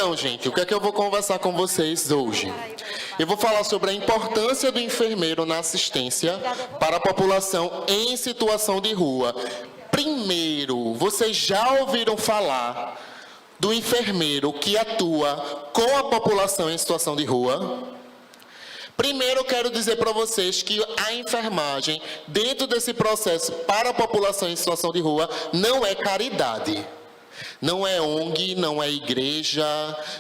Então, gente, o que é que eu vou conversar com vocês hoje? Eu vou falar sobre a importância do enfermeiro na assistência para a população em situação de rua. Primeiro, vocês já ouviram falar do enfermeiro que atua com a população em situação de rua? Primeiro, eu quero dizer para vocês que a enfermagem, dentro desse processo para a população em situação de rua, não é caridade. Não é ONG, não é igreja,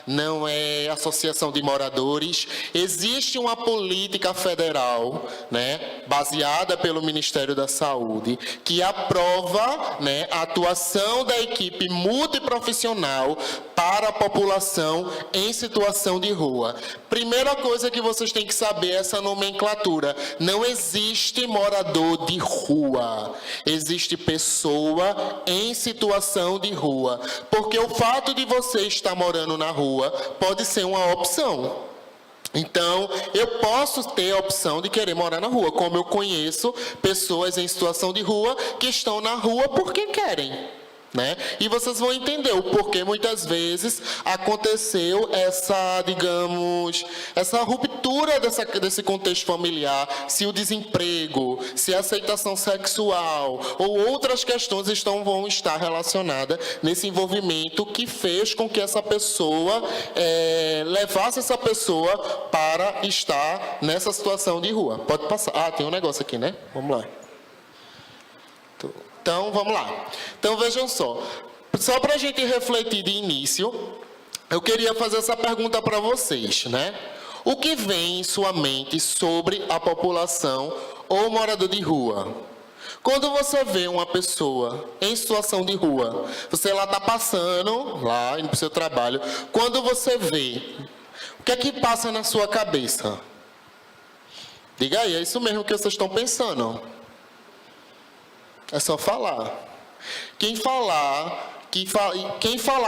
não é associação de moradores. Existe uma política federal, né, baseada pelo Ministério da Saúde, que aprova, né, a atuação da equipe multiprofissional para a população em situação de rua. Primeira coisa que vocês têm que saber é essa nomenclatura. Não existe morador de rua. Existe pessoa em situação de rua. Porque o fato de você estar morando na rua pode ser uma opção. Então, eu posso ter a opção de querer morar na rua, como eu conheço pessoas em situação de rua que estão na rua porque querem. Né? E vocês vão entender o porquê muitas vezes aconteceu essa, digamos, essa ruptura desse contexto familiar, se o desemprego, se a aceitação sexual ou outras questões vão estar relacionadas nesse envolvimento que fez com que essa pessoa levasse essa pessoa para estar nessa situação de rua. Pode passar. Ah, tem um negócio aqui, né? Vamos lá. Então, vamos lá. Então, vejam só. Só para a gente refletir de início, eu queria fazer essa pergunta para vocês, né? O que vem em sua mente sobre a população ou morador de rua? Quando você vê uma pessoa em situação de rua, você lá está passando, lá indo para o seu trabalho, quando você vê, o que é que passa na sua cabeça? Diga aí, é isso mesmo que vocês estão pensando. É só falar. Quem falar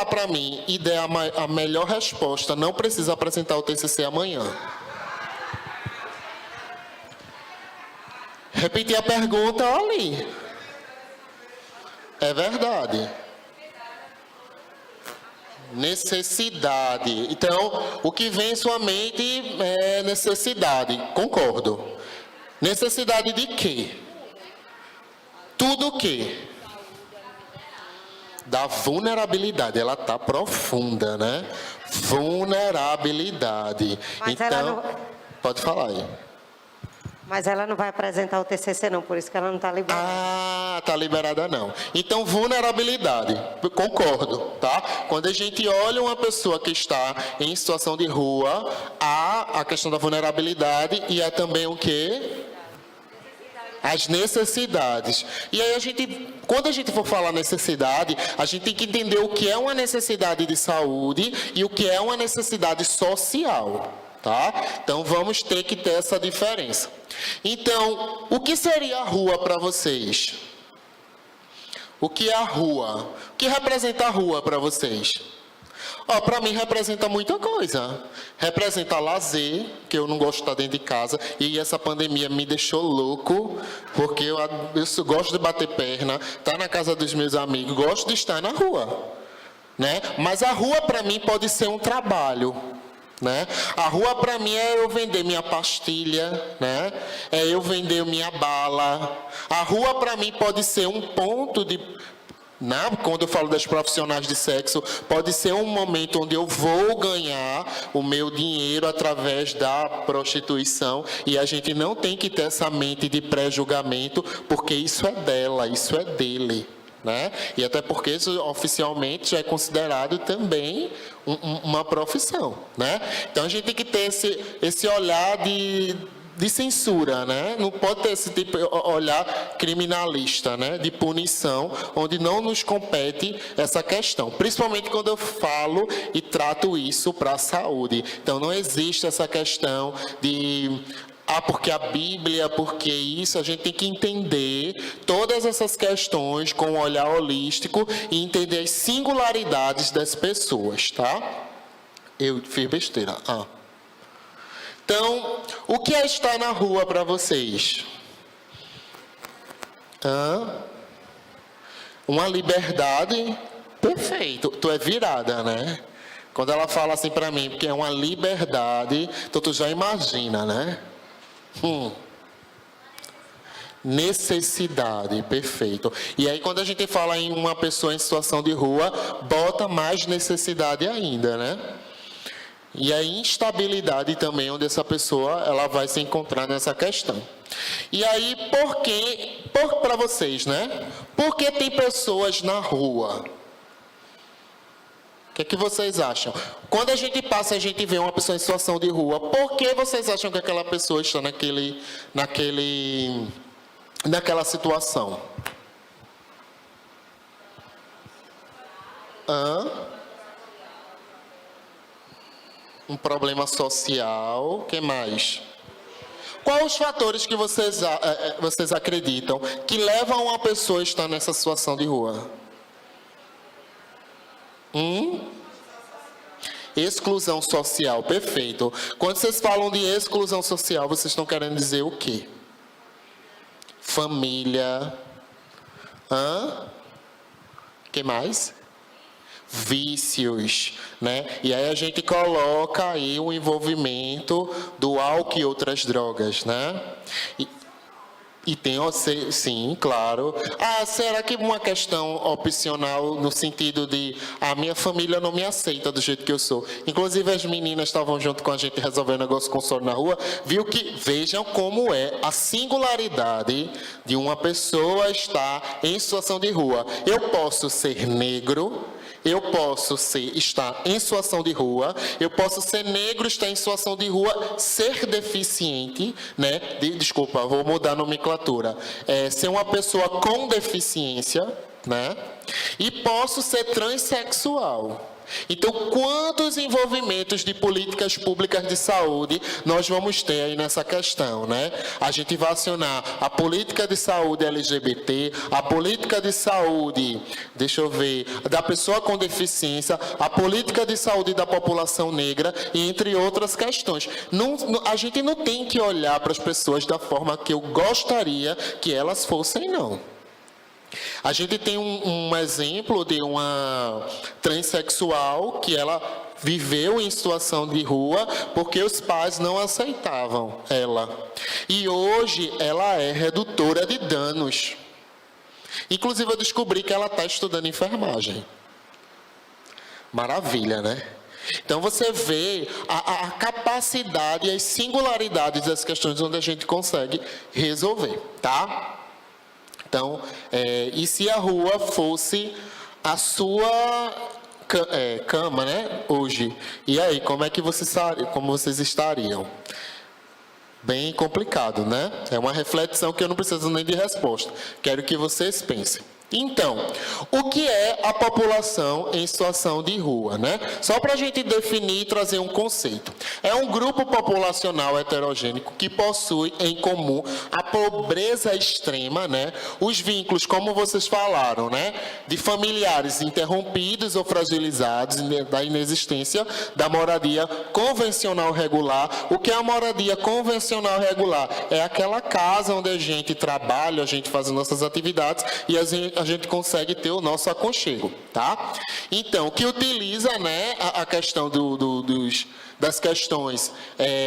para mim e der a melhor resposta, não precisa apresentar o TCC amanhã. Repetir a pergunta ali. É verdade. Necessidade. Então, o que vem em sua mente é necessidade. Concordo. Necessidade de quê? Tudo o quê? Da vulnerabilidade. Ela está profunda, né? Vulnerabilidade. Mas então, pode falar aí. Mas ela não vai apresentar o TCC não, por isso que ela não está liberada. Ah, está liberada não. Então, vulnerabilidade. Concordo, tá? Quando a gente olha uma pessoa que está em situação de rua, há a questão da vulnerabilidade e há também o quê? As necessidades. E aí quando a gente for falar necessidade, a gente tem que entender o que é uma necessidade de saúde e o que é uma necessidade social, tá? Então vamos ter que ter essa diferença. Então, o que seria a rua para vocês? O que é a rua? O que representa a rua para vocês? Para mim representa muita coisa. Representa lazer, que eu não gosto de estar dentro de casa. E essa pandemia me deixou louco, porque eu gosto de bater perna, estar na casa dos meus amigos, gosto de estar na rua. Né? Mas a rua para mim pode ser um trabalho. Né? A rua para mim é eu vender minha pastilha, né? É eu vender minha bala. A rua para mim pode ser um ponto de... Quando eu falo das profissionais de sexo, pode ser um momento onde eu vou ganhar o meu dinheiro através da prostituição e a gente não tem que ter essa mente de pré-julgamento, porque isso é dela, isso é dele, né? E até porque isso oficialmente já é considerado também uma profissão, né? Então a gente tem que ter esse olhar de censura, né? Não pode ter esse tipo de olhar criminalista, né? De punição, onde não nos compete essa questão. Principalmente quando eu falo e trato isso para a saúde. Então, não existe essa questão de... porque a Bíblia, porque isso, a gente tem que entender todas essas questões com um olhar holístico e entender as singularidades das pessoas, tá? Eu fiz besteira. Então, o que é estar na rua para vocês? Uma liberdade? Perfeito. Tu é virada, né? Quando ela fala assim para mim, porque é uma liberdade, então tu já imagina, né? Necessidade, perfeito. E aí quando a gente fala em uma pessoa em situação de rua, bota mais necessidade ainda, né? E a instabilidade também, onde essa pessoa ela vai se encontrar nessa questão. E aí, para vocês, né? Por que tem pessoas na rua? O que vocês acham? Quando a gente passa, a gente vê uma pessoa em situação de rua, por que vocês acham que aquela pessoa está naquela situação? Um problema social, o que mais? Quais os fatores que vocês acreditam que levam uma pessoa a estar nessa situação de rua? Exclusão social, perfeito. Quando vocês falam de exclusão social, vocês estão querendo dizer o quê? Família. O que mais? Vícios, né? E aí a gente coloca aí o envolvimento do álcool e outras drogas, né? E tem, sim, claro. Será que uma questão opcional no sentido de a minha família não me aceita do jeito que eu sou? Inclusive as meninas estavam junto com a gente resolvendo negócio com sono na rua, vejam como é a singularidade de uma pessoa estar em situação de rua. Eu posso ser negro, eu posso estar em situação de rua, eu posso ser negro, estar em situação de rua, ser deficiente, né? Desculpa, vou mudar a nomenclatura. Ser uma pessoa com deficiência, né? E posso ser transexual. Então, quantos envolvimentos de políticas públicas de saúde nós vamos ter aí nessa questão, né? A gente vai acionar a política de saúde LGBT, a política de saúde, da pessoa com deficiência, a política de saúde da população negra, e entre outras questões. A gente não tem que olhar para as pessoas da forma que eu gostaria que elas fossem, não. A gente tem um exemplo de uma transexual que ela viveu em situação de rua porque os pais não aceitavam ela. E hoje ela é redutora de danos. Inclusive eu descobri que ela está estudando enfermagem. Maravilha, né? Então você vê a capacidade e as singularidades das questões onde a gente consegue resolver, tá? Então, e se a rua fosse a sua cama, né, hoje? E aí, como vocês estariam? Bem complicado, né? É uma reflexão que eu não preciso nem de resposta. Quero que vocês pensem. Então, o que é a população em situação de rua, né? Só para a gente definir e trazer um conceito. É um grupo populacional heterogêneo que possui em comum a pobreza extrema, né? Os vínculos, como vocês falaram, né? De familiares interrompidos ou fragilizados, da inexistência da moradia convencional regular. O que é a moradia convencional regular? É aquela casa onde a gente trabalha, a gente faz as nossas atividades e a gente consegue ter o nosso aconchego, tá? Então, que utiliza, né, a questão das questões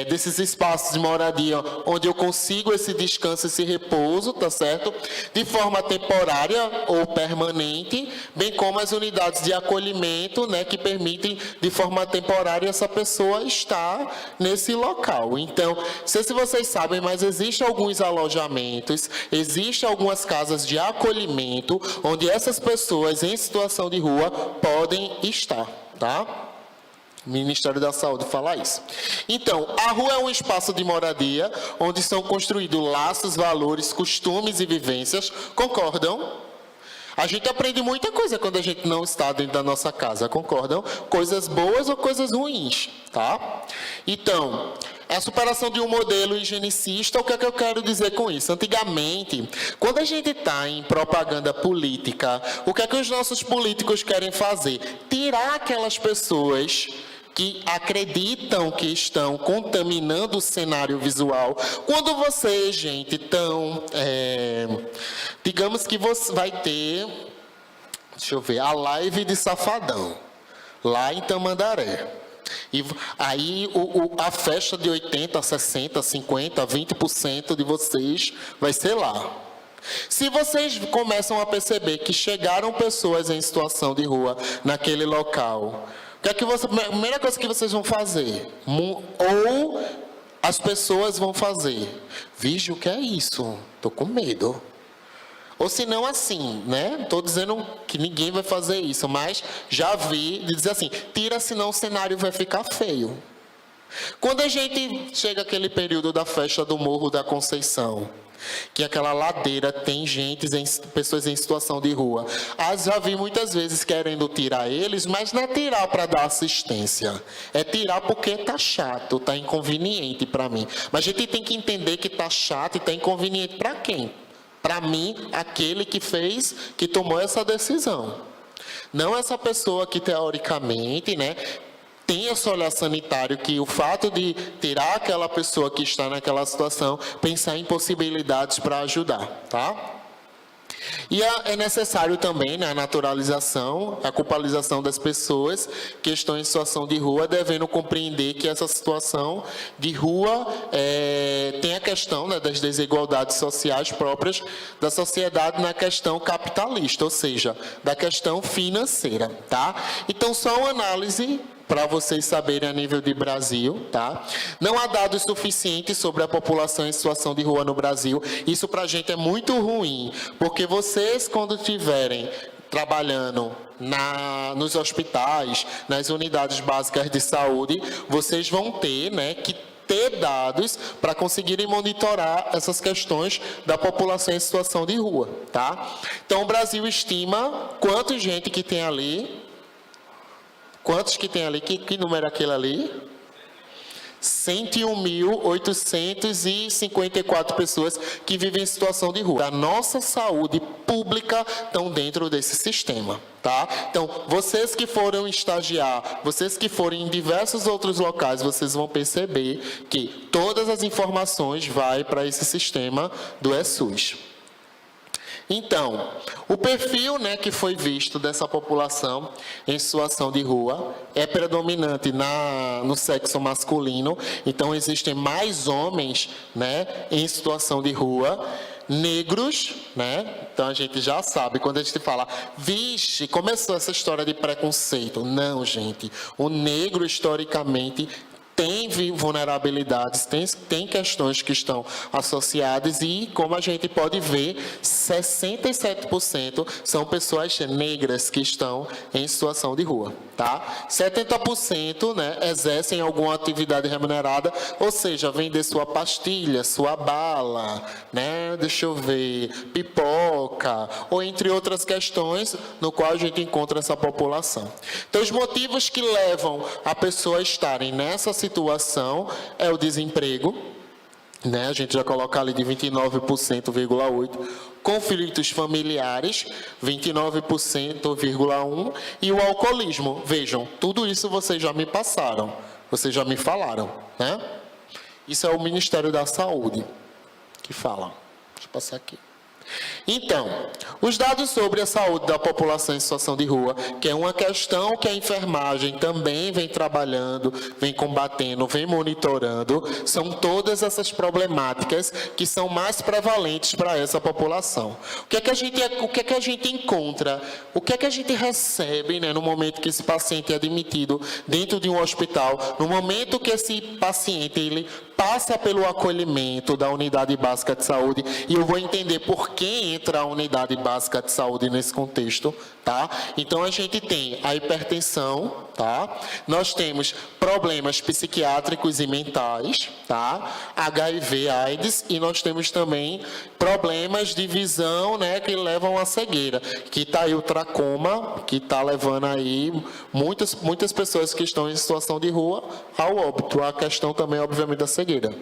desses espaços de moradia onde eu consigo esse descanso, esse repouso, tá certo? De forma temporária ou permanente, bem como as unidades de acolhimento, né, que permitem de forma temporária essa pessoa estar nesse local. Então, não sei se vocês sabem, mas existem alguns alojamentos, existem algumas casas de acolhimento onde essas pessoas em situação de rua podem estar, tá? Ministério da Saúde fala isso. Então, a rua é um espaço de moradia onde são construídos laços, valores, costumes e vivências. Concordam? A gente aprende muita coisa quando a gente não está dentro da nossa casa, concordam? Coisas boas ou coisas ruins, tá? Então, a superação de um modelo higienicista, o que é que eu quero dizer com isso? Antigamente, quando a gente está em propaganda política, o que é que os nossos políticos querem fazer? Tirar aquelas pessoas que acreditam que estão contaminando o cenário visual. Quando você, gente, digamos que você vai ter, a live de Safadão. lá em Tamandaré. E aí a festa de 80%, 60%, 50%, 20% de vocês vai ser lá. Se vocês começam a perceber que chegaram pessoas em situação de rua naquele local, a primeira coisa que vocês vão fazer? Ou as pessoas vão fazer? Vige, o que é isso? Estou com medo. Ou se não assim, né? Estou dizendo que ninguém vai fazer isso, mas já vi de dizer assim, tira, senão o cenário vai ficar feio. Quando a gente chega aquele período da festa do Morro da Conceição, que aquela ladeira tem pessoas em situação de rua, já vi muitas vezes querendo tirar eles, mas não é tirar para dar assistência, é tirar porque está chato, está inconveniente para mim. Mas a gente tem que entender que está chato e está inconveniente para quem? Para mim, aquele que tomou essa decisão. Não essa pessoa que, teoricamente, né, tem esse olhar sanitário, que o fato de tirar aquela pessoa que está naquela situação, pensar em possibilidades para ajudar, tá? E é necessário também, né, a naturalização, a culpabilização das pessoas que estão em situação de rua, devendo compreender que essa situação de rua tem a questão, né, das desigualdades sociais próprias da sociedade na questão capitalista, ou seja, da questão financeira, tá? Então, só uma análise para vocês saberem a nível de Brasil, tá? Não há dados suficientes sobre a população em situação de rua no Brasil. Isso para a gente é muito ruim, porque vocês, quando estiverem trabalhando nos hospitais, nas unidades básicas de saúde, vocês vão ter, né, que ter dados para conseguirem monitorar essas questões da população em situação de rua, tá? Então, o Brasil estima quanta gente que tem ali. Quantos que tem ali? Que número é aquele ali? 101.854 pessoas que vivem em situação de rua. A nossa saúde pública estão dentro desse sistema, tá? Então, vocês que foram estagiar, vocês que forem em diversos outros locais, vocês vão perceber que todas as informações vão para esse sistema do ESUS. Então, o perfil, né, que foi visto dessa população em situação de rua é predominante no sexo masculino. Então, existem mais homens, né, em situação de rua, negros, né? Então, a gente já sabe, quando a gente fala, vixe, começou essa história de preconceito. Não, gente, o negro, historicamente, tem vulnerabilidades, tem questões que estão associadas e, como a gente pode ver, 67% são pessoas negras que estão em situação de rua, tá? 70%, né, exercem alguma atividade remunerada, ou seja, vender sua pastilha, sua bala, né, deixa eu ver, pipoca, ou entre outras questões no qual a gente encontra essa população. Então, os motivos que levam a pessoa a estarem nessa situação é o desemprego, né? A gente já coloca ali de 29,8%, conflitos familiares, 29,1%, e o alcoolismo. Vejam, tudo isso vocês já me passaram, vocês já me falaram, né? Isso é o Ministério da Saúde que fala. Deixa eu passar aqui. Então, os dados sobre a saúde da população em situação de rua, que é uma questão que a enfermagem também vem trabalhando, vem combatendo, vem monitorando, são todas essas problemáticas que são mais prevalentes para essa população. O que é que a gente encontra? O que é que a gente recebe, né, no momento que esse paciente é admitido dentro de um hospital, no momento que esse paciente ele passa pelo acolhimento da unidade básica de saúde, e eu vou entender por que entra a unidade básica de saúde nesse contexto, tá? Então, a gente tem a hipertensão, tá? Nós temos problemas psiquiátricos e mentais, tá? HIV, AIDS, e nós temos também problemas de visão, né, que levam à cegueira, que está aí o tracoma, que está levando aí muitas pessoas que estão em situação de rua ao óbito. A questão também, obviamente, da cegueira.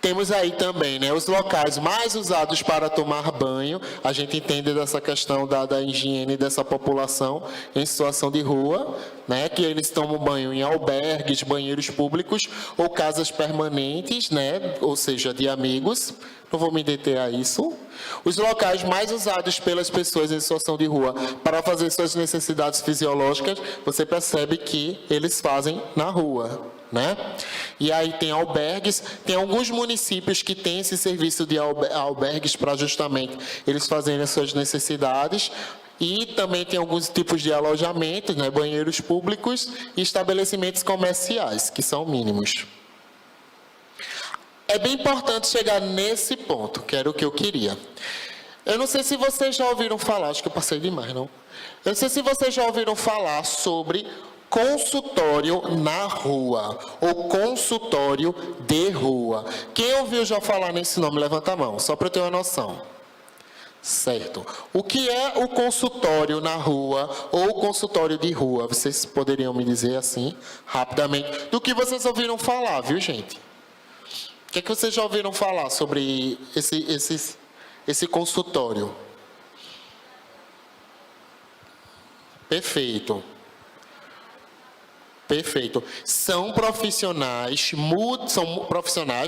Temos aí também, né, os locais mais usados para tomar banho. A gente entende dessa questão da higiene dessa população em situação de rua, né, que eles tomam banho em albergues, banheiros públicos ou casas permanentes, né, ou seja, de amigos. Não vou me deter a isso. Os locais mais usados pelas pessoas em situação de rua para fazer suas necessidades fisiológicas, você percebe que eles fazem na rua, né? E aí tem albergues, tem alguns municípios que têm esse serviço de albergues para justamente eles fazerem as suas necessidades. E também tem alguns tipos de alojamentos, né? Banheiros públicos e estabelecimentos comerciais, que são mínimos. É bem importante chegar nesse ponto, que era o que eu queria. Eu não sei se vocês já ouviram falar, acho que eu passei demais, não? Eu não sei se vocês já ouviram falar sobre consultório na rua, ou consultório de rua. Quem ouviu já falar nesse nome, levanta a mão, só para eu ter uma noção. Certo. O que é o consultório na rua, ou consultório de rua? Vocês poderiam me dizer assim, rapidamente, do que vocês ouviram falar, viu, gente? O que é que vocês já ouviram falar sobre esse consultório? Perfeito. Perfeito. São profissionais,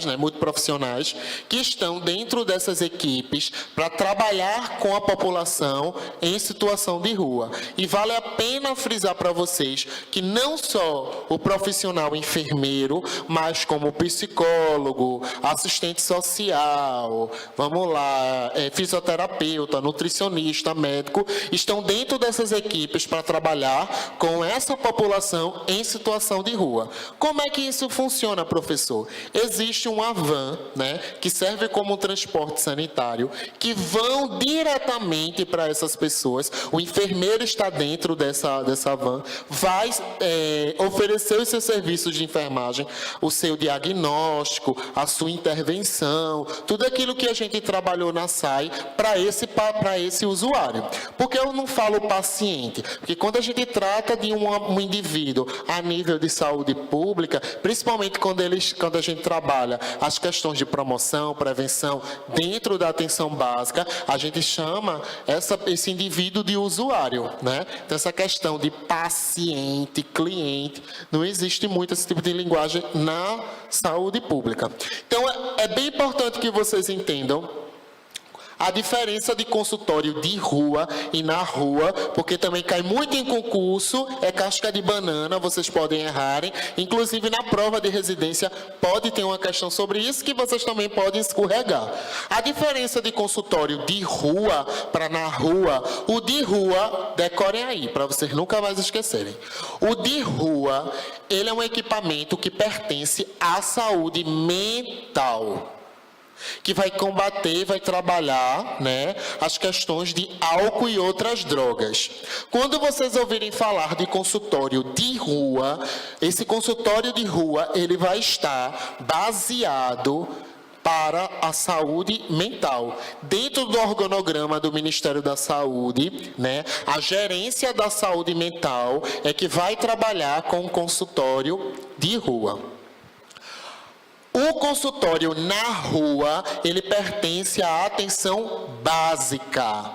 né, multiprofissionais, que estão dentro dessas equipes para trabalhar com a população em situação de rua. E vale a pena frisar para vocês que não só o profissional enfermeiro, mas como psicólogo, assistente social, vamos lá, fisioterapeuta, nutricionista, médico, estão dentro dessas equipes para trabalhar com essa população em situação de rua. Como é que isso funciona, professor? Existe uma van, né, que serve como um transporte sanitário, que vão diretamente para essas pessoas. O enfermeiro está dentro dessa van, vai oferecer os seus serviços de enfermagem, o seu diagnóstico, a sua intervenção, tudo aquilo que a gente trabalhou na SAI para esse usuário. Porque eu não falo paciente, porque quando a gente trata de um indivíduo a nível de saúde pública, principalmente quando a gente trabalha as questões de promoção, prevenção, dentro da atenção básica, a gente chama esse indivíduo de usuário, né? Então, essa questão de paciente, cliente, não existe muito esse tipo de linguagem na saúde pública. Então, é bem importante que vocês entendam a diferença de consultório de rua e na rua, porque também cai muito em concurso, é casca de banana, vocês podem errarem. Inclusive, na prova de residência, pode ter uma questão sobre isso, que vocês também podem escorregar. A diferença de consultório de rua para na rua, o de rua, decorem aí, para vocês nunca mais esquecerem. O de rua, ele é um equipamento que pertence à saúde mental, que vai combater, vai trabalhar, né, as questões de álcool e outras drogas. Quando vocês ouvirem falar de consultório de rua, esse consultório de rua, ele vai estar baseado para a saúde mental. Dentro do organograma do Ministério da Saúde, né, a gerência da saúde mental é que vai trabalhar com o consultório de rua. O consultório na rua, ele pertence à atenção básica,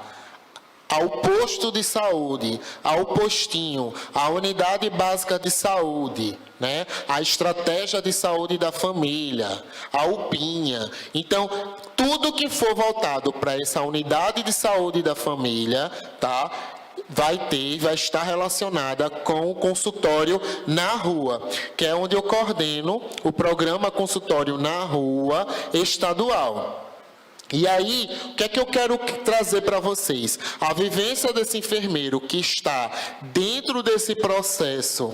ao posto de saúde, ao postinho, à unidade básica de saúde, né? A estratégia de saúde da família, a UPinha. Então, tudo que for voltado para essa unidade de saúde da família, tá? Vai estar relacionada com o consultório na rua, que é onde eu coordeno o programa Consultório na Rua estadual. E aí, o que é que eu quero trazer para vocês? A vivência desse enfermeiro que está dentro desse processo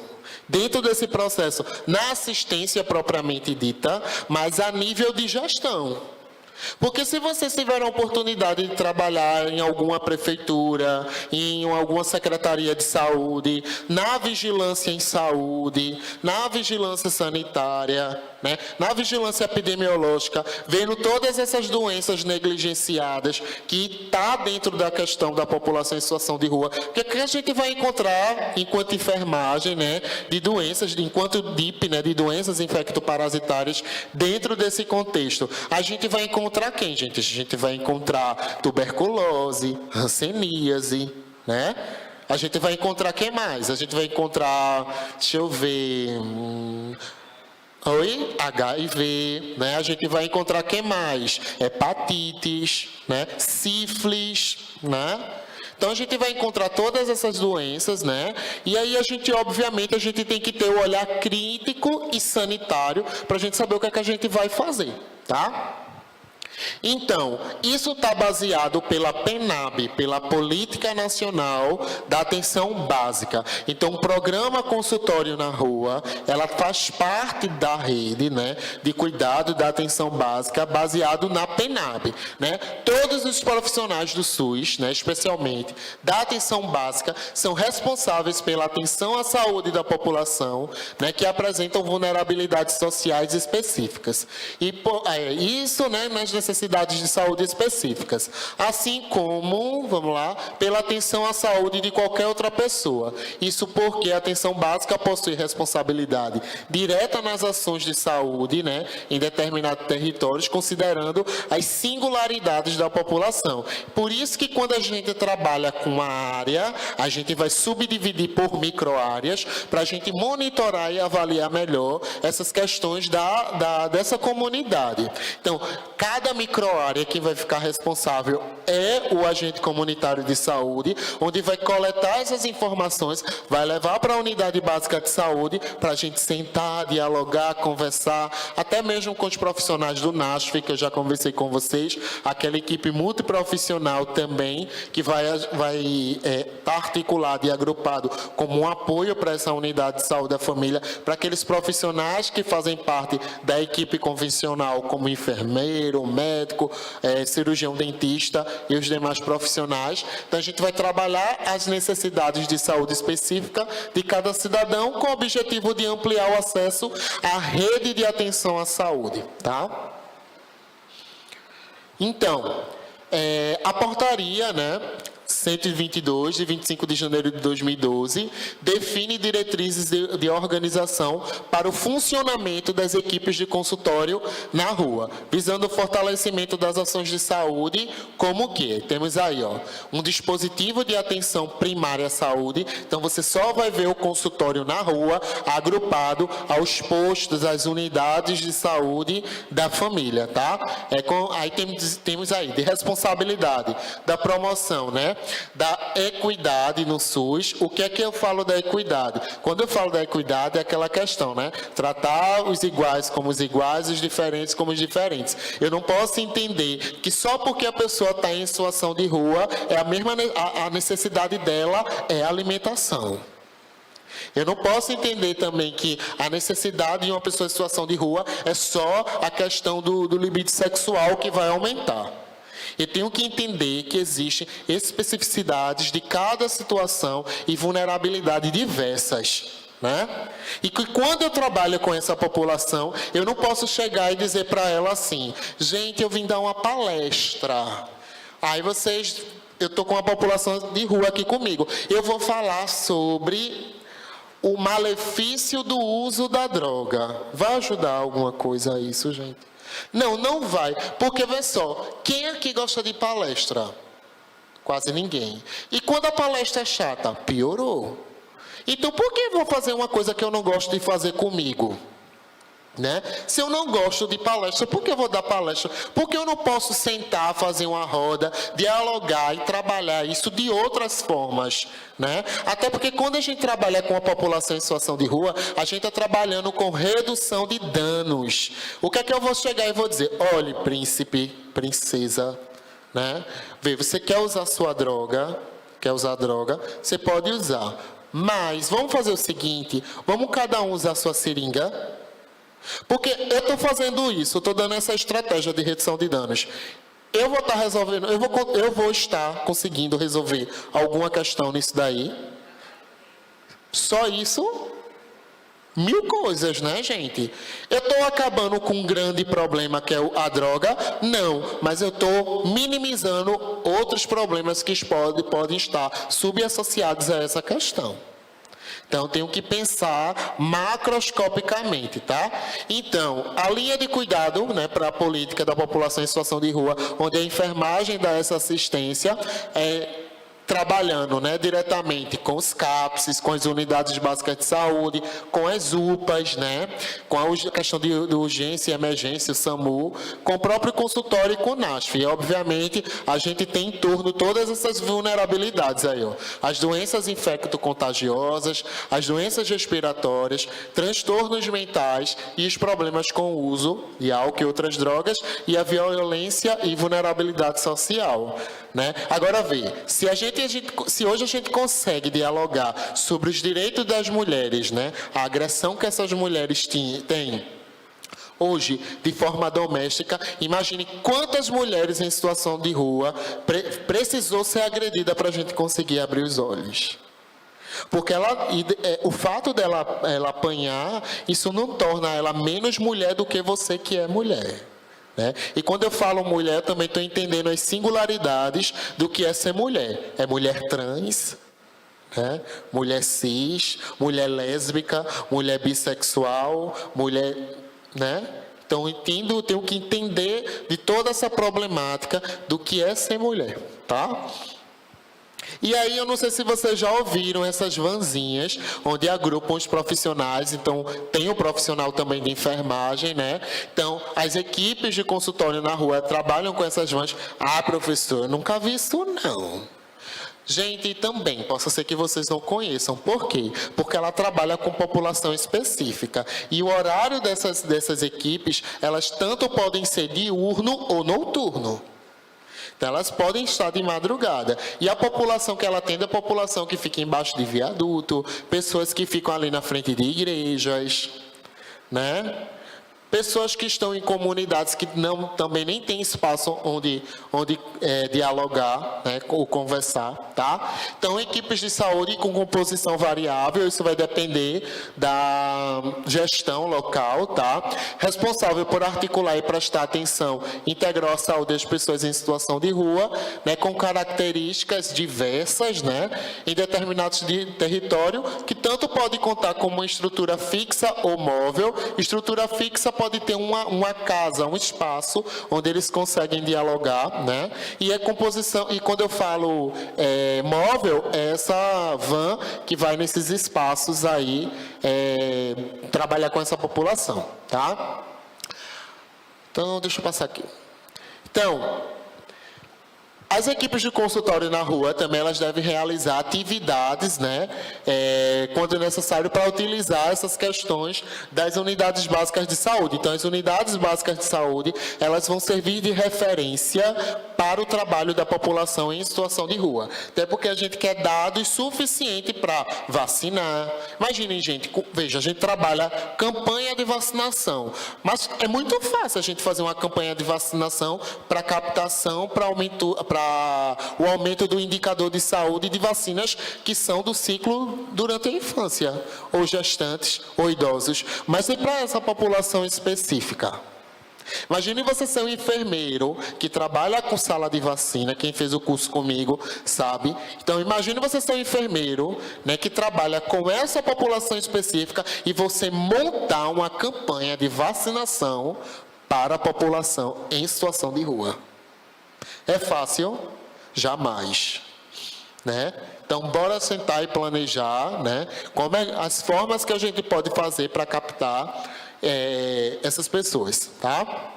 na assistência propriamente dita, mas a nível de gestão. Porque se vocês tiverem a oportunidade de trabalhar em alguma prefeitura, em alguma secretaria de saúde, na vigilância em saúde, na vigilância sanitária, né, na vigilância epidemiológica, vendo todas essas doenças negligenciadas que está dentro da questão da população em situação de rua, o que a gente vai encontrar enquanto enfermagem, né, de doenças, enquanto DIP, né, de doenças infectoparasitárias dentro desse contexto? A gente vai encontrar quem, gente? A gente vai encontrar tuberculose, hanseníase, né? A gente vai encontrar quem mais? A gente vai encontrar, deixa eu ver, HIV, né? A gente vai encontrar quem mais? Hepatites, né? Sífilis, né? Então a gente vai encontrar todas essas doenças, né? E aí obviamente, a gente tem que ter o olhar crítico e sanitário para a gente saber o que é que a gente vai fazer, tá? Então, isso está baseado pela PNAB, pela Política Nacional da Atenção Básica. Então, o programa Consultório na Rua, ela faz parte da rede, né, de cuidado da atenção básica, baseado na PNAB, né? Todos os profissionais do SUS, né, especialmente da atenção básica, são responsáveis pela atenção à saúde da população, né, que apresentam vulnerabilidades sociais específicas. E isso, né, nas necessidades de saúde específicas, assim como, vamos lá, pela atenção à saúde de qualquer outra pessoa. Isso porque a atenção básica possui responsabilidade direta nas ações de saúde, né, em determinados territórios, considerando as singularidades da população. Por isso que quando a gente trabalha com uma área, a gente vai subdividir por microáreas para a gente monitorar e avaliar melhor essas questões dessa comunidade. Então, cada microárea que vai ficar responsável é o agente comunitário de saúde, onde vai coletar essas informações, vai levar para a unidade básica de saúde, para a gente sentar, dialogar, conversar, até mesmo com os profissionais do NASF, que eu já conversei com vocês, aquela equipe multiprofissional também, que vai estar articulado e agrupado como um apoio para essa unidade de saúde da família, para aqueles profissionais que fazem parte da equipe convencional, como enfermeiro, médico, cirurgião dentista e os demais profissionais. Então, a gente vai trabalhar as necessidades de saúde específica de cada cidadão com o objetivo de ampliar o acesso à rede de atenção à saúde, tá? Então, a portaria, né, 122, de 25 de janeiro de 2012, define diretrizes de organização para o funcionamento das equipes de consultório na rua, visando o fortalecimento das ações de saúde, como o quê? Temos aí, ó, um dispositivo de atenção primária à saúde. Então, você só vai ver o consultório na rua, agrupado aos postos, às unidades de saúde da família, tá? Aí temos aí, de responsabilidade da promoção, né, da equidade no SUS. O que é que eu falo da equidade? Quando eu falo da equidade, é aquela questão, né? Tratar os iguais como os iguais, os diferentes como os diferentes. Eu não posso entender que só porque a pessoa está em situação de rua, a necessidade dela é alimentação. Eu não posso entender também que a necessidade de uma pessoa em situação de rua é só a questão do libido sexual que vai aumentar. Eu tenho que entender que existem especificidades de cada situação e vulnerabilidade diversas, né? E que quando eu trabalho com essa população, eu não posso chegar e dizer para ela assim: gente, eu vim dar uma palestra. Aí eu estou com uma população de rua aqui comigo. Eu vou falar sobre o malefício do uso da droga. Vai ajudar alguma coisa a isso, gente? Não, não vai. Porque, vê só, quem aqui gosta de palestra? Quase ninguém. E quando a palestra é chata? Piorou. Então, por que eu vou fazer uma coisa que eu não gosto de fazer comigo? Né? Se eu não gosto de palestra, por que eu vou dar palestra? Porque eu não posso sentar, fazer uma roda, dialogar e trabalhar isso de outras formas, né? Até porque quando a gente trabalha com a população em situação de rua, a gente está trabalhando com redução de danos. O que é que eu vou chegar e vou dizer? Olhe, príncipe, princesa, né? Vê, você quer usar sua droga, você pode usar. Mas vamos fazer o seguinte, vamos cada um usar sua seringa. Porque eu estou fazendo isso, eu estou dando essa estratégia de redução de danos. Eu vou estar resolvendo, eu vou estar conseguindo resolver alguma questão nisso daí. Só isso? Mil coisas, né, gente? Eu estou acabando com um grande problema que é a droga? Não, mas eu estou minimizando outros problemas que podem estar subassociados a essa questão. Então, eu tenho que pensar macroscopicamente, tá? Então, a linha de cuidado, né, para a política da população em situação de rua, onde a enfermagem dá essa assistência, trabalhando, né, diretamente com os CAPS, com as unidades básicas de saúde, com as UPAs, né, com a questão de urgência e emergência, o SAMU, com o próprio consultório e com o NASF. E, obviamente, a gente tem em torno todas essas vulnerabilidades aí, ó. As doenças infecto-contagiosas, as doenças respiratórias, transtornos mentais e os problemas com o uso de álcool e outras drogas e a violência e vulnerabilidade social, né? Agora, vê, se hoje a gente consegue dialogar sobre os direitos das mulheres, né, a agressão que essas mulheres têm hoje de forma doméstica, imagine quantas mulheres em situação de rua precisou ser agredida para a gente conseguir abrir os olhos. Porque o fato dela apanhar, isso não torna ela menos mulher do que você que é mulher. Né? E quando eu falo mulher, também estou entendendo as singularidades do que é ser mulher. É mulher trans, né? Mulher cis, mulher lésbica, mulher bissexual, mulher... Né? Então, eu tenho que entender de toda essa problemática do que é ser mulher. Tá? E aí, eu não sei se vocês já ouviram essas vanzinhas, onde agrupam os profissionais. Então, tem o profissional também de enfermagem, né? Então, as equipes de consultório na rua trabalham com essas vans. Ah, professor, eu nunca vi isso, não. Gente, também, possa ser que vocês não conheçam. Por quê? Porque ela trabalha com população específica. E o horário dessas equipes, elas tanto podem ser diurno ou noturno. Então, elas podem estar de madrugada. E a população que ela atende é a população que fica embaixo de viaduto, pessoas que ficam ali na frente de igrejas, né? Pessoas que estão em comunidades que também nem tem espaço onde dialogar, né, ou conversar, tá? Então, equipes de saúde com composição variável, isso vai depender da gestão local, tá? Responsável por articular e prestar atenção integral à saúde das pessoas em situação de rua, né, com características diversas, né, em determinados território, que tanto pode contar com uma estrutura fixa ou móvel. Estrutura fixa pode ter uma casa, um espaço onde eles conseguem dialogar, né? E a composição, e quando eu falo móvel, é essa van que vai nesses espaços aí trabalhar com essa população, tá? Então, deixa eu passar aqui. Então, as equipes de consultório na rua também elas devem realizar atividades, né, quando necessário, para utilizar essas questões das unidades básicas de saúde. Então, as unidades básicas de saúde, elas vão servir de referência para o trabalho da população em situação de rua. Até porque a gente quer dados suficientes para vacinar. Imaginem, gente, veja, a gente trabalha campanha de vacinação, mas é muito fácil a gente fazer uma campanha de vacinação para captação, para o aumento do indicador de saúde de vacinas que são do ciclo durante a infância, ou gestantes, ou idosos. Mas e para essa população específica? Imagine você ser um enfermeiro que trabalha com sala de vacina, quem fez o curso comigo sabe. Então, imagine você ser um enfermeiro, né, que trabalha com essa população específica e você montar uma campanha de vacinação para a população em situação de rua. É fácil? Jamais. Né? Então, bora sentar e planejar, né, as formas que a gente pode fazer para captar essas pessoas, tá?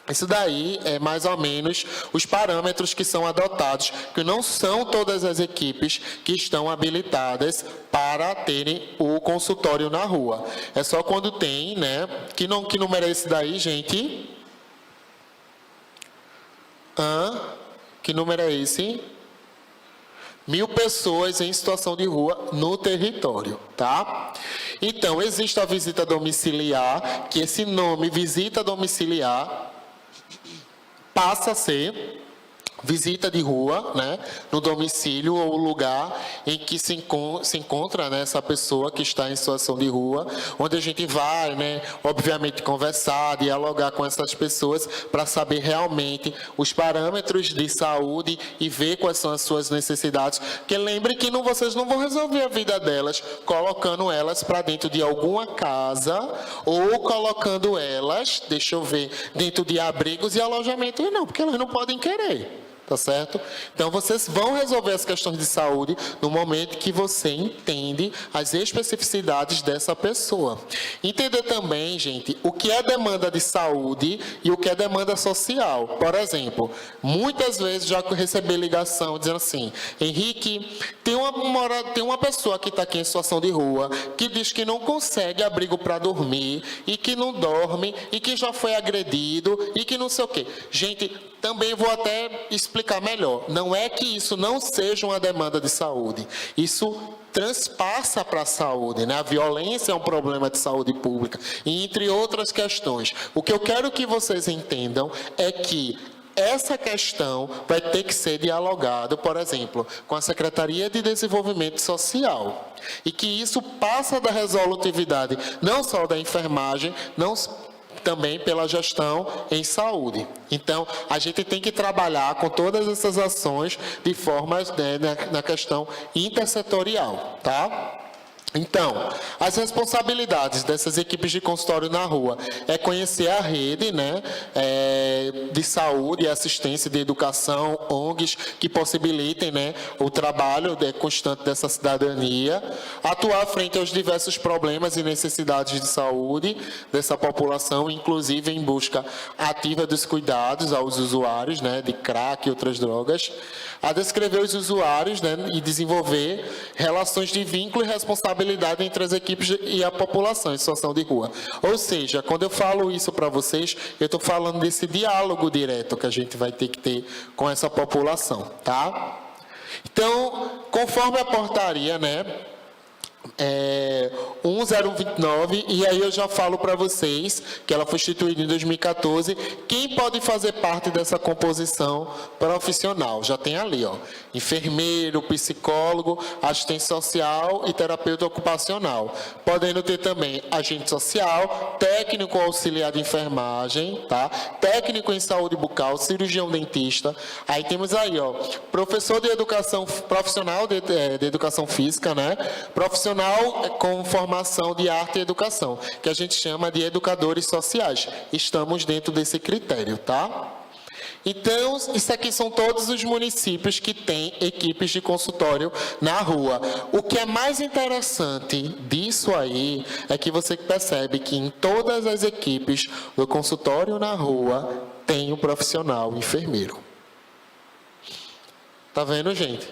Isso daí é mais ou menos os parâmetros que são adotados, que não são todas as equipes que estão habilitadas para terem o consultório na rua. É só quando tem, né? Que número é esse daí, gente? Que número é esse? 1.000 pessoas em situação de rua no território, tá? Então, existe a visita domiciliar, que esse nome, visita domiciliar, passa a ser visita de rua, né, no domicílio ou lugar em que se encontra, né, essa pessoa que está em situação de rua, onde a gente vai, né, obviamente conversar, dialogar com essas pessoas para saber realmente os parâmetros de saúde e ver quais são as suas necessidades. Porque lembre que vocês não vão resolver a vida delas colocando elas para dentro de alguma casa ou colocando elas, deixa eu ver, dentro de abrigos e alojamento, não, porque elas não podem querer. Tá certo? Então, vocês vão resolver as questões de saúde no momento que você entende as especificidades dessa pessoa. Entender também, gente, o que é demanda de saúde e o que é demanda social. Por exemplo, muitas vezes já recebi ligação dizendo assim: Henrique, tem uma pessoa que está aqui em situação de rua que diz que não consegue abrigo para dormir e que não dorme e que já foi agredido e que não sei o quê. Gente, também vou até explicar melhor. Não é que isso não seja uma demanda de saúde. Isso transpassa para a saúde, né? A violência é um problema de saúde pública, e entre outras questões. O que eu quero que vocês entendam é que essa questão vai ter que ser dialogado, por exemplo, com a Secretaria de Desenvolvimento Social. E que isso passa da resolutividade, não só da enfermagem, também pela gestão em saúde. Então, a gente tem que trabalhar com todas essas ações de forma, na questão intersetorial, tá? Então, as responsabilidades dessas equipes de consultório na rua é conhecer a rede, né, de saúde e assistência de educação, ONGs, que possibilitem, né, o trabalho constante dessa cidadania, atuar frente aos diversos problemas e necessidades de saúde dessa população, inclusive em busca ativa dos cuidados aos usuários, né, de crack e outras drogas, a descrever os usuários, né, e desenvolver relações de vínculo e responsabilidade entre as equipes e a população em situação de rua. Ou seja, quando eu falo isso para vocês, eu estou falando desse diálogo direto que a gente vai ter que ter com essa população, tá? Então, conforme a portaria, né, 1029, e aí eu já falo para vocês que ela foi instituída em 2014, quem pode fazer parte dessa composição profissional. Já tem ali, ó, enfermeiro, psicólogo, assistente social e terapeuta ocupacional. Podendo ter também agente social, técnico auxiliar de enfermagem, tá? Técnico em saúde bucal, cirurgião dentista. Aí temos aí, ó, professor de educação, profissional de educação física, né? Profissional com formação de arte e educação, que a gente chama de educadores sociais. Estamos dentro desse critério, tá? Então, isso aqui são todos os municípios que têm equipes de consultório na rua. O que é mais interessante disso aí é que você percebe que em todas as equipes do consultório na rua tem um profissional enfermeiro. Tá vendo, gente?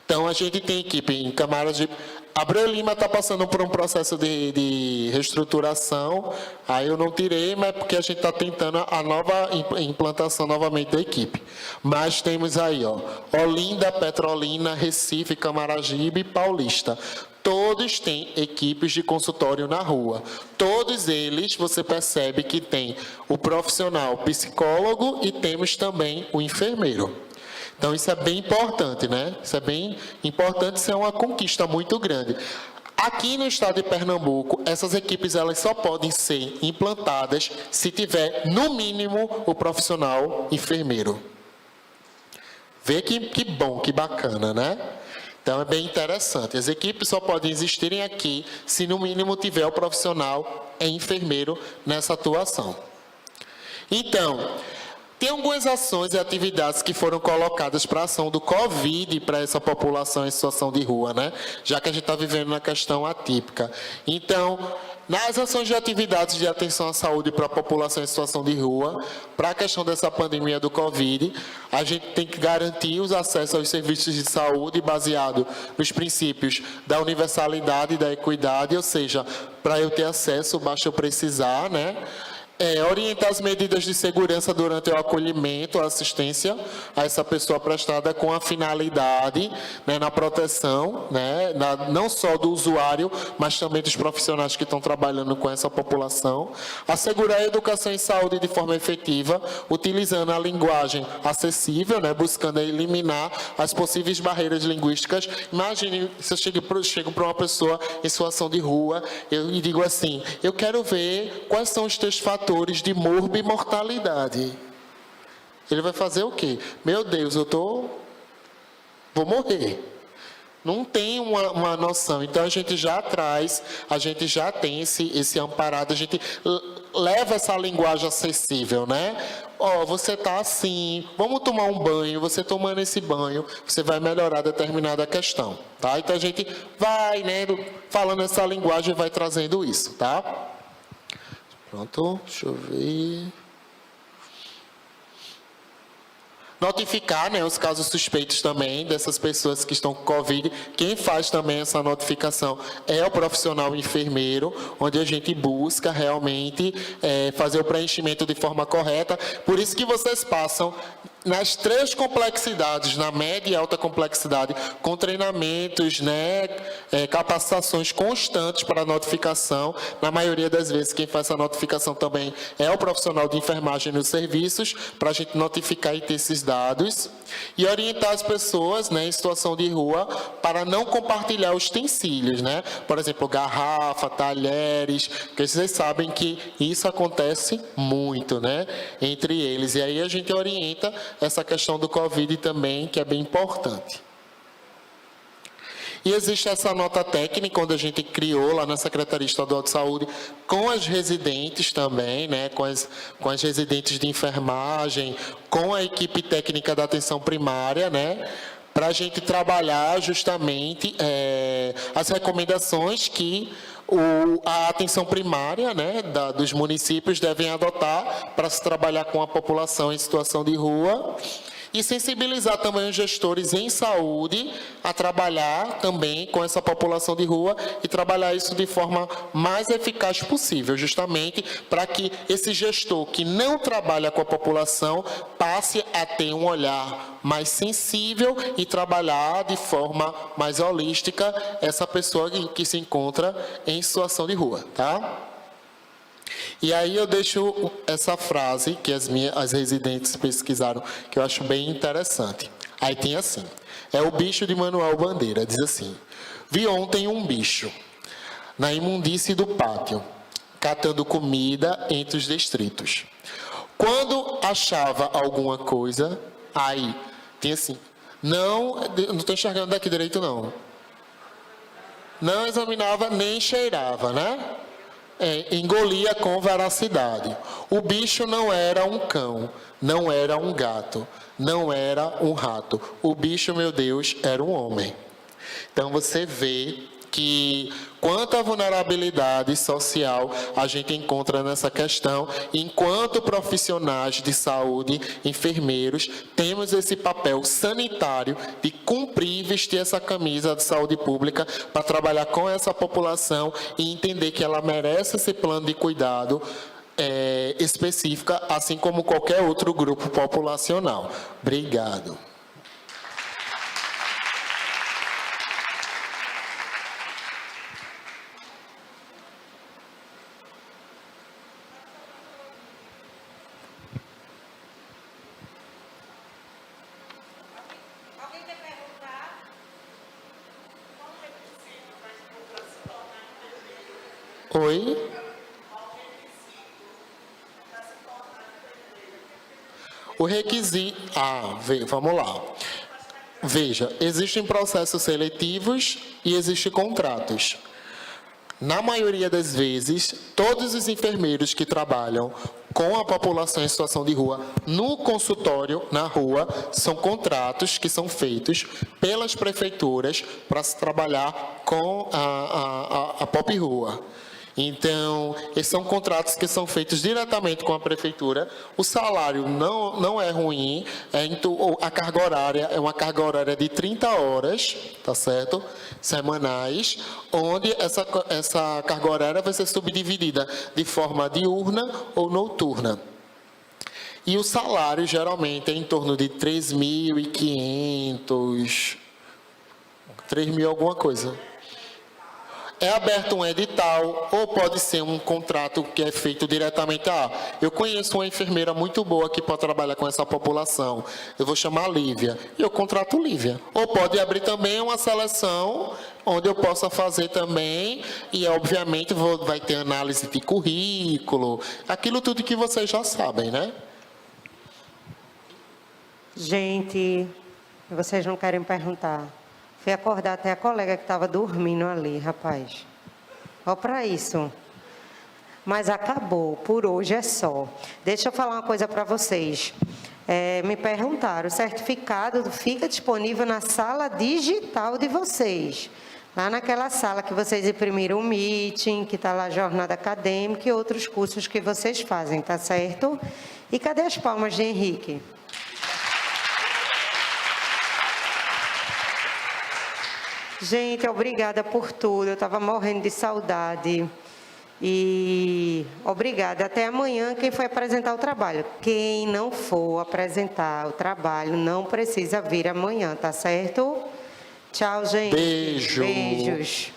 Então, a gente tem equipe em Camaras de... Abreu Lima está passando por um processo de reestruturação, aí eu não tirei, mas porque a gente está tentando a nova implantação novamente da equipe. Mas temos aí, ó, Olinda, Petrolina, Recife, Camaragibe e Paulista. Todos têm equipes de consultório na rua. Todos eles, você percebe que tem o profissional psicólogo e temos também o enfermeiro. Então, isso é bem importante, né? Isso é bem importante, isso é uma conquista muito grande. Aqui no estado de Pernambuco, essas equipes elas só podem ser implantadas se tiver, no mínimo, o profissional enfermeiro. Vê que bom, que bacana, né? Então, é bem interessante. As equipes só podem existirem aqui se, no mínimo, tiver o profissional enfermeiro nessa atuação. Então... Tem algumas ações e atividades que foram colocadas para a ação do Covid para essa população em situação de rua, né? Já que a gente está vivendo uma questão atípica. Então, nas ações de atividades de atenção à saúde para a população em situação de rua, para a questão dessa pandemia do Covid, a gente tem que garantir os acessos aos serviços de saúde baseado nos princípios da universalidade e da equidade, ou seja, para eu ter acesso, basta eu precisar, né? Orientar as medidas de segurança durante o acolhimento, a assistência a essa pessoa prestada com a finalidade, né, na proteção, né, não só do usuário, mas também dos profissionais que estão trabalhando com essa população. Assegurar a educação em saúde de forma efetiva, utilizando a linguagem acessível, né, buscando eliminar as possíveis barreiras linguísticas. Imagine se eu chego para uma pessoa em situação de rua e digo assim: eu quero ver quais são os teus fatores de morbimortalidade. Ele vai fazer o quê? Meu Deus, vou morrer. Não tem uma noção. Então, a gente já tem esse amparado, a gente leva essa linguagem acessível, né? Você está assim, vamos tomar um banho, você tomando esse banho, você vai melhorar determinada questão, tá? Então, a gente vai, né, falando essa linguagem e vai trazendo isso, tá? Pronto, deixa eu ver. Notificar, né, os casos suspeitos também dessas pessoas que estão com Covid. Quem faz também essa notificação é o profissional enfermeiro, onde a gente busca realmente fazer o preenchimento de forma correta. Por isso que vocês passam nas 3 complexidades, na média e alta complexidade, com treinamentos, né, capacitações constantes para a notificação. Na maioria das vezes, quem faz essa notificação também é o profissional de enfermagem nos serviços, para a gente notificar e ter esses dados. E orientar as pessoas, né, em situação de rua para não compartilhar utensílios, né? Por exemplo, garrafa, talheres, porque vocês sabem que isso acontece muito, né, entre eles. E aí a gente orienta essa questão do Covid também, que é bem importante. E existe essa nota técnica, onde a gente criou lá na Secretaria Estadual de Saúde, com as residentes também, né, com as residentes de enfermagem, com a equipe técnica da atenção primária, né, para a gente trabalhar justamente as recomendações que a atenção primária, né, dos municípios devem adotar para se trabalhar com a população em situação de rua. E sensibilizar também os gestores em saúde a trabalhar também com essa população de rua e trabalhar isso de forma mais eficaz possível, justamente para que esse gestor que não trabalha com a população passe a ter um olhar mais sensível e trabalhar de forma mais holística essa pessoa que se encontra em situação de rua, tá? E aí eu deixo essa frase que as residentes pesquisaram, que eu acho bem interessante. Aí tem assim: é o bicho de Manuel Bandeira, diz assim: vi ontem um bicho na imundície do pátio, catando comida entre os destritos. Quando achava alguma coisa, aí tem assim, não estou enxergando daqui direito não. Não examinava nem cheirava, né? Engolia com veracidade. O bicho não era um cão, não era um gato, não era um rato. O bicho, meu Deus, era um homem. Então você vê que quanta vulnerabilidade social a gente encontra nessa questão. Enquanto profissionais de saúde, enfermeiros, temos esse papel sanitário de cumprir e vestir essa camisa de saúde pública para trabalhar com essa população e entender que ela merece esse plano de cuidado específica, assim como qualquer outro grupo populacional. Obrigado. Oi? O requisito... vamos lá. Veja, existem processos seletivos e existem contratos. Na maioria das vezes, todos os enfermeiros que trabalham com a população em situação de rua, no consultório, na rua, são contratos que são feitos pelas prefeituras para se trabalhar com a Pop Rua. Então, esses são contratos que são feitos diretamente com a prefeitura. O salário não é ruim, a carga horária é uma carga horária de 30 horas, tá certo? Semanais, onde essa carga horária vai ser subdividida de forma diurna ou noturna. E o salário, geralmente, é em torno de 3.500, 3.000 alguma coisa. É aberto um edital, ou pode ser um contrato que é feito diretamente. Eu conheço uma enfermeira muito boa que pode trabalhar com essa população. Eu vou chamar a Lívia. E eu contrato Lívia. Ou pode abrir também uma seleção, onde eu possa fazer também. E, obviamente, vai ter análise de currículo. Aquilo tudo que vocês já sabem, né? Gente, vocês não querem perguntar. Fui acordar até a colega que estava dormindo ali, rapaz. Ó para isso. Mas acabou, por hoje é só. Deixa eu falar uma coisa para vocês. Me perguntaram, o certificado fica disponível na sala digital de vocês. Lá naquela sala que vocês imprimiram o meeting, que está lá a jornada acadêmica e outros cursos que vocês fazem, tá certo? E cadê as palmas de Henrique? Gente, obrigada por tudo. Eu estava morrendo de saudade. E obrigada. Até amanhã, quem foi apresentar o trabalho. Quem não for apresentar o trabalho, não precisa vir amanhã, tá certo? Tchau, gente. Beijo. Beijos.